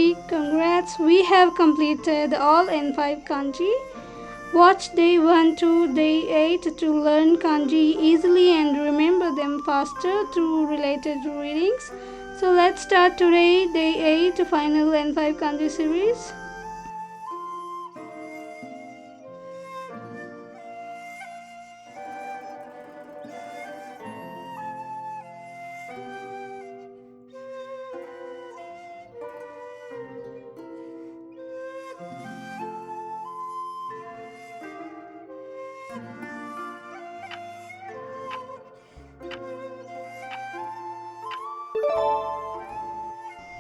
Kanji. Congrats, we have completed all N5 Kanji. Watch day 1 to day 8 to learn kanji easily and remember them faster through related readings. So let's start today, day 8, final N5 kanji series.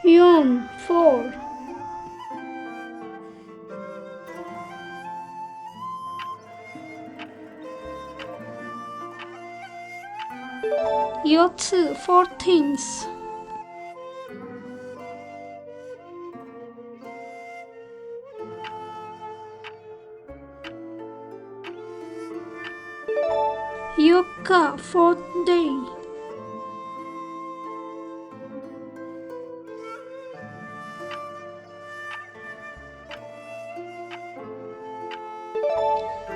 Yon 4. Yotsu 14th. Yoka 4th day.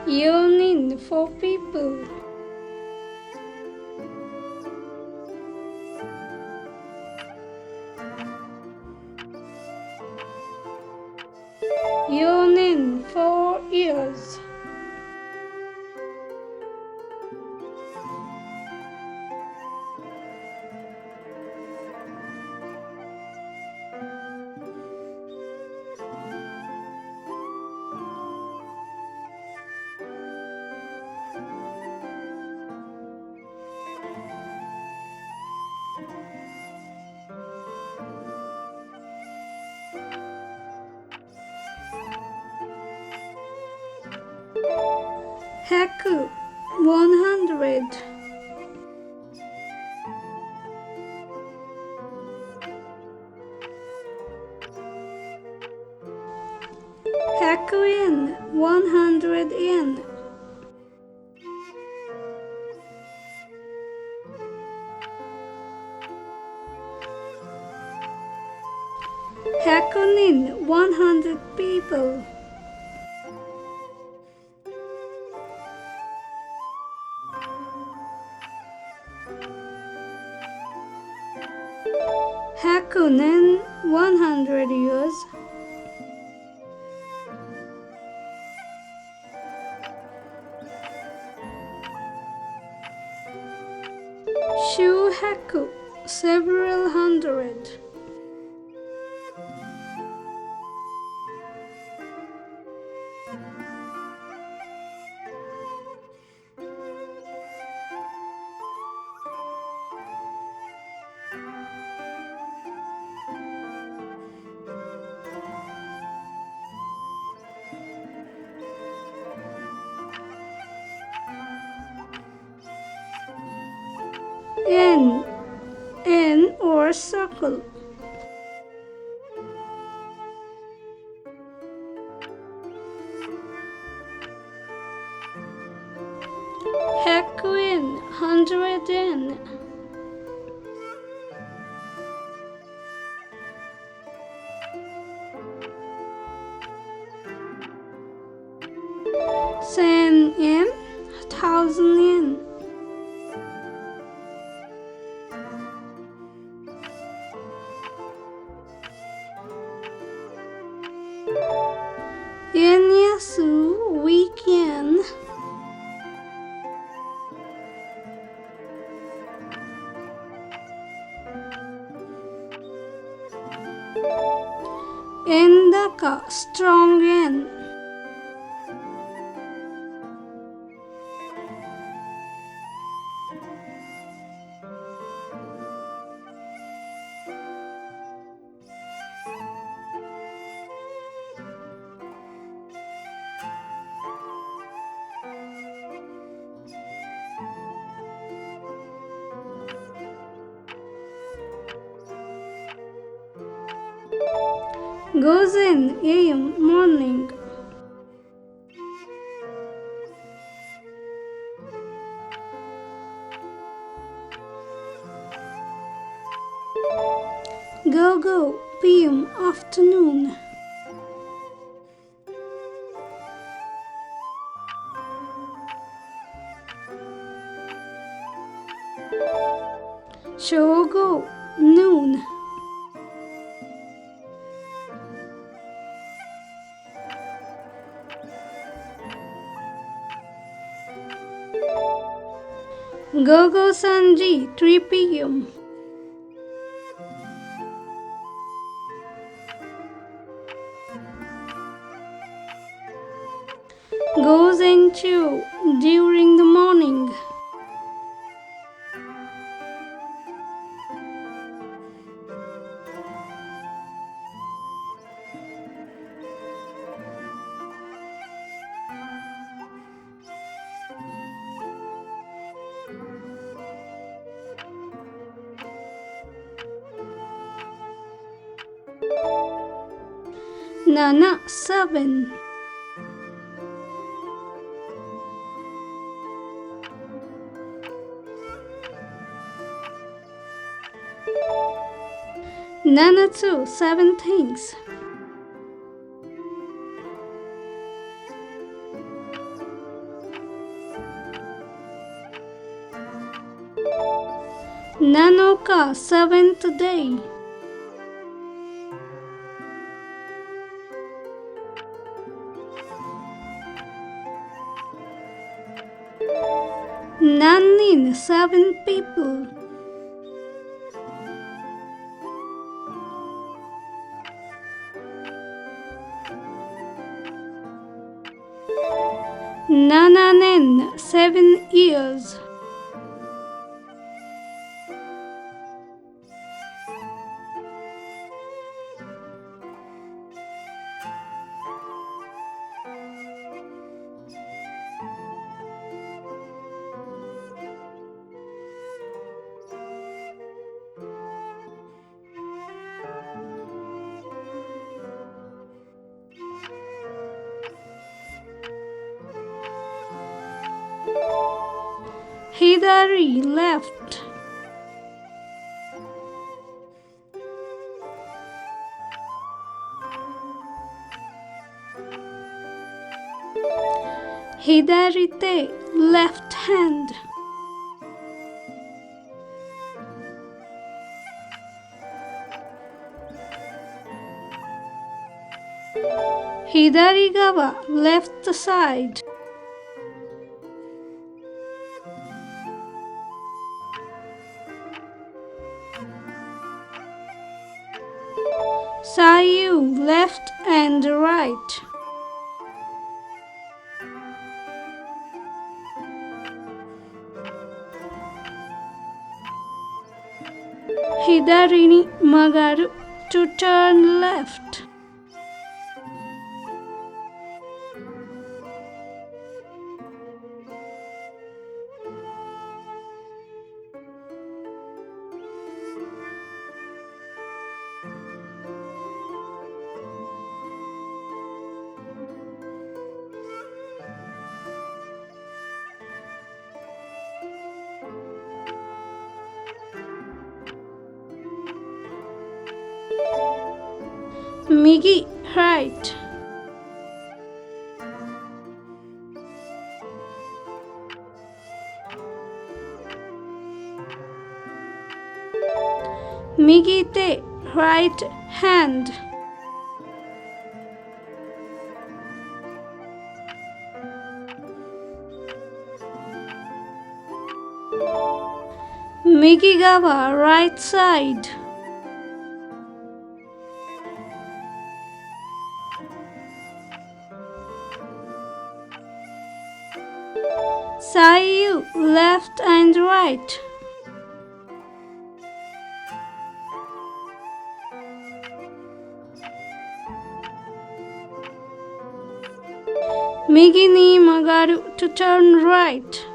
Yonin 4 people. Yonin 4 years. Haku 100. Hakuin 100 yen. Hakunin 100 people. Hakunen 100 years. Shuhaku several hundred. N or circle. Hakuin 100 yen. Sen yen 1000 yen. Yenyasu weekend. Endaka strong yen. Gozen AM morning. Go p.m. afternoon. Shogo noon. Gogo Sanji 3 p.m. Gozenchu during the morning. Nana 7. Nanatsu 7 things. Nanoka 7th day. Nanin 7 people. Nananen 7 years. Hidari left. Hidarite left hand. Hidarigawa left side. Sayu left and right. Hidari ni magaru to turn left. Migi right. Migite right hand. Migigawa right side. Sayu left and right. Migi ni magaru to turn right.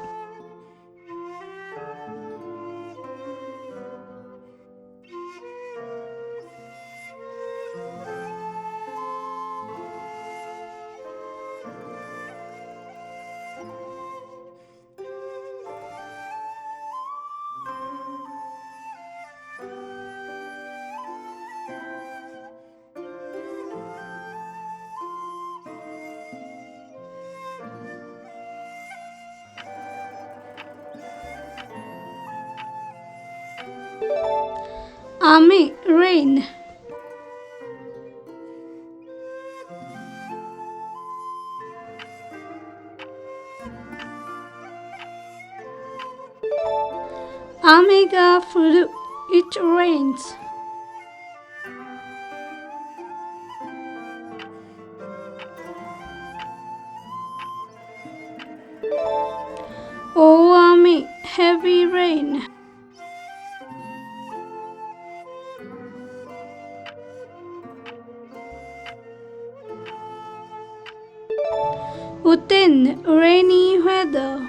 Ame, rain. Ame ga furu, it rains. Ame, heavy rain. Uten, rainy weather.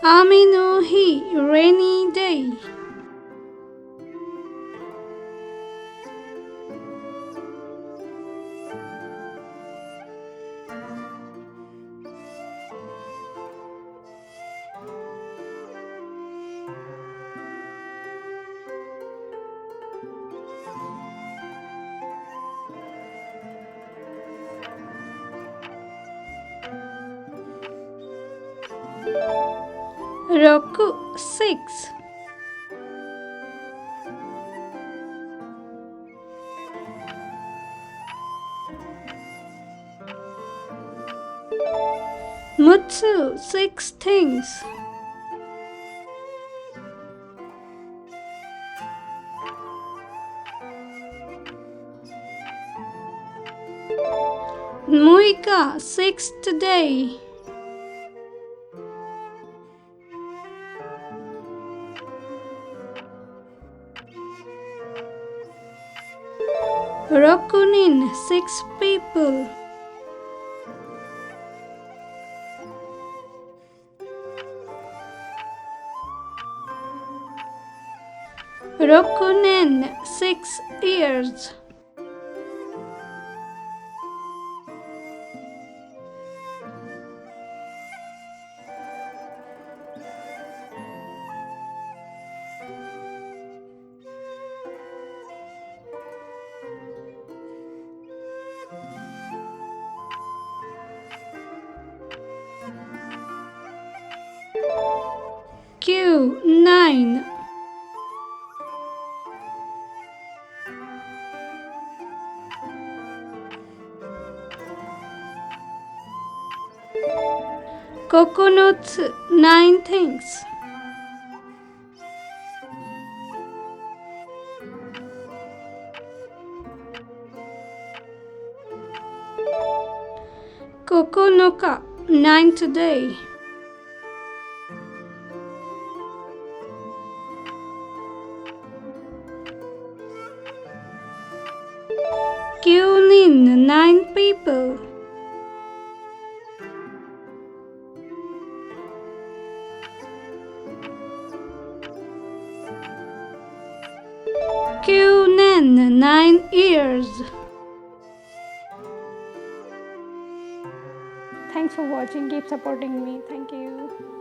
Ame no hi, rainy day. Roku, 6. Mutsu, 6 things. Muika, 6th day. Rokunin, 6 people. Rokunen, 6 years. Q, 9. Coconuts, 9 things. Kokonoka, 9th day. Kyunin, 9 people. Kyunen, 9 years. Thanks for watching. Keep supporting me. Thank you.